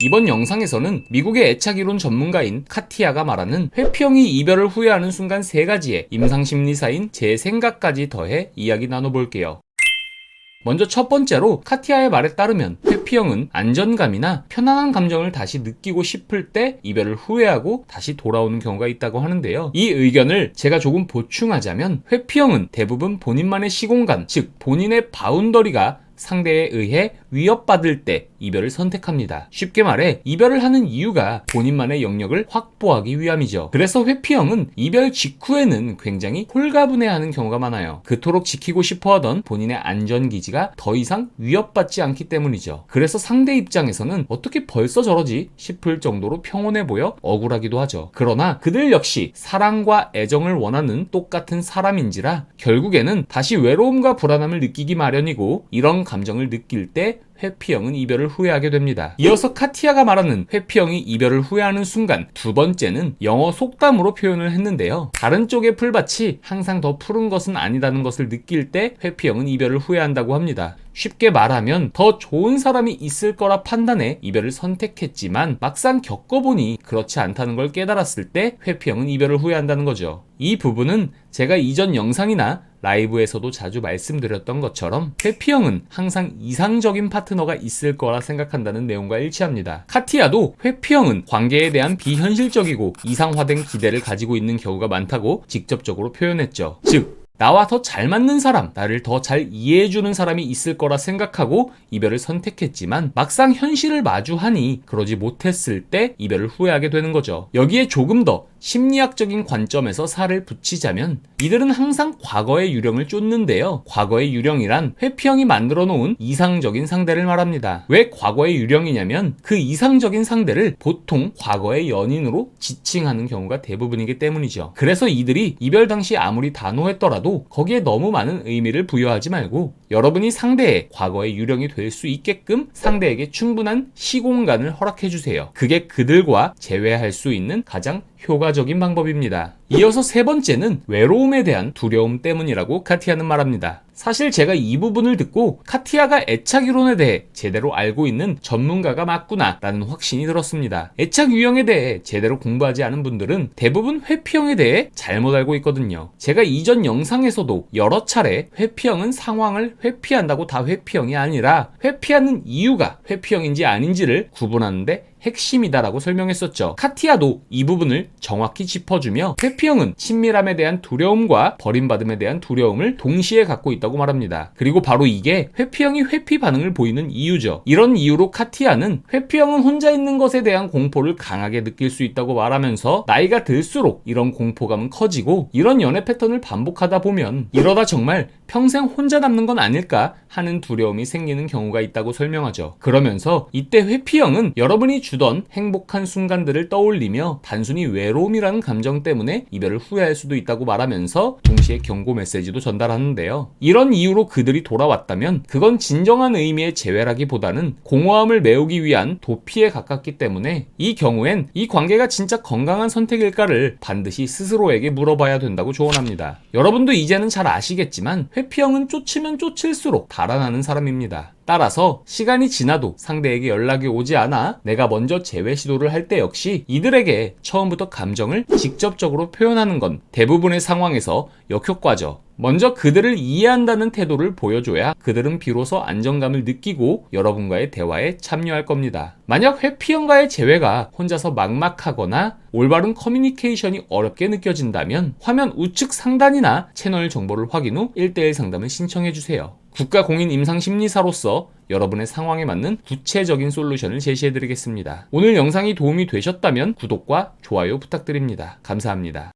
이번 영상에서는 미국의 애착이론 전문가인 카티아가 말하는 회피형이 이별을 후회하는 순간 3가지의 임상심리사인 제 생각까지 더해 이야기 나눠볼게요. 먼저 첫 번째로 카티아의 말에 따르면 회피형은 안전감이나 편안한 감정을 다시 느끼고 싶을 때 이별을 후회하고 다시 돌아오는 경우가 있다고 하는데요. 이 의견을 제가 조금 보충하자면 회피형은 대부분 본인만의 시공간, 즉 본인의 바운더리가 상대에 의해 위협받을 때 이별을 선택합니다. 쉽게 말해 이별을 하는 이유가 본인만의 영역을 확보하기 위함이죠. 그래서 회피형은 이별 직후에는 굉장히 홀가분해하는 경우가 많아요. 그토록 지키고 싶어하던 본인의 안전기지가 더 이상 위협받지 않기 때문이죠. 그래서 상대 입장에서는 어떻게 벌써 저러지 싶을 정도로 평온해 보여 억울하기도 하죠. 그러나 그들 역시 사랑과 애정을 원하는 똑같은 사람인지라 결국에는 다시 외로움과 불안함을 느끼기 마련이고, 이런 감정을 느낄 때 회피형은 이별을 후회하게 됩니다. 이어서 카티아가 말하는 회피형이 이별을 후회하는 순간, 두 번째는 영어 속담으로 표현을 했는데요. 다른 쪽의 풀밭이 항상 더 푸른 것은 아니다는 것을 느낄 때 회피형은 이별을 후회한다고 합니다. 쉽게 말하면 더 좋은 사람이 있을 거라 판단해 이별을 선택했지만 막상 겪어보니 그렇지 않다는 걸 깨달았을 때 회피형은 이별을 후회한다는 거죠. 이 부분은 제가 이전 영상이나 라이브에서도 자주 말씀드렸던 것처럼 회피형은 항상 이상적인 파트너가 있을 거라 생각한다는 내용과 일치합니다. 카티아도 회피형은 관계에 대한 비현실적이고 이상화된 기대를 가지고 있는 경우가 많다고 직접적으로 표현했죠. 즉, 나와 더 잘 맞는 사람, 나를 더 잘 이해해주는 사람이 있을 거라 생각하고 이별을 선택했지만 막상 현실을 마주하니 그러지 못했을 때 이별을 후회하게 되는 거죠. 여기에 조금 더 심리학적인 관점에서 살을 붙이자면 이들은 항상 과거의 유령을 쫓는데요. 과거의 유령이란 회피형이 만들어 놓은 이상적인 상대를 말합니다. 왜 과거의 유령이냐면 그 이상적인 상대를 보통 과거의 연인으로 지칭하는 경우가 대부분이기 때문이죠. 그래서 이들이 이별 당시 아무리 단호했더라도 거기에 너무 많은 의미를 부여하지 말고 여러분이 상대의 과거의 유령이 될 수 있게끔 상대에게 충분한 시공간을 허락해주세요. 그게 그들과 재회할 수 있는 가장 효과적인 방법입니다. 이어서 세 번째는 외로움에 대한 두려움 때문이라고 카티아는 말합니다. 사실 제가 이 부분을 듣고 카티아가 애착이론에 대해 제대로 알고 있는 전문가가 맞구나 라는 확신이 들었습니다. 애착 유형에 대해 제대로 공부하지 않은 분들은 대부분 회피형에 대해 잘못 알고 있거든요. 제가 이전 영상에서도 여러 차례 회피형은 상황을 회피한다고 다 회피형이 아니라 회피하는 이유가 회피형인지 아닌지를 구분하는데 핵심이다라고 설명했었죠. 카티아도 이 부분을 정확히 짚어주며 회피형은 친밀함에 대한 두려움과 버림받음에 대한 두려움을 동시에 갖고 있다고 말합니다. 그리고 바로 이게 회피형이 회피 반응을 보이는 이유죠. 이런 이유로 카티아는 회피형은 혼자 있는 것에 대한 공포를 강하게 느낄 수 있다고 말하면서 나이가 들수록 이런 공포감은 커지고 이런 연애 패턴을 반복하다 보면 이러다 정말 평생 혼자 남는 건 아닐까 하는 두려움이 생기는 경우가 있다고 설명하죠. 그러면서 이때 회피형은 여러분이 주던 행복한 순간들을 떠올리며 단순히 외로움이라는 감정 때문에 이별을 후회할 수도 있다고 말하면서 동시에 경고 메시지도 전달하는데요. 이런 이유로 그들이 돌아왔다면 그건 진정한 의미의 재회라기보다는 공허함을 메우기 위한 도피에 가깝기 때문에 이 경우엔 이 관계가 진짜 건강한 선택일까를 반드시 스스로에게 물어봐야 된다고 조언합니다. 여러분도 이제는 잘 아시겠지만 회피형은 쫓으면 쫓을수록 달아나는 사람입니다. 따라서 시간이 지나도 상대에게 연락이 오지 않아 내가 먼저 재회 시도를 할 때 역시 이들에게 처음부터 감정을 직접적으로 표현하는 건 대부분의 상황에서 역효과죠. 먼저 그들을 이해한다는 태도를 보여줘야 그들은 비로소 안정감을 느끼고 여러분과의 대화에 참여할 겁니다. 만약 회피형과의 재회가 혼자서 막막하거나 올바른 커뮤니케이션이 어렵게 느껴진다면 화면 우측 상단이나 채널 정보를 확인 후 1:1 상담을 신청해주세요. 국가공인 임상심리사로서 여러분의 상황에 맞는 구체적인 솔루션을 제시해드리겠습니다. 오늘 영상이 도움이 되셨다면 구독과 좋아요 부탁드립니다. 감사합니다.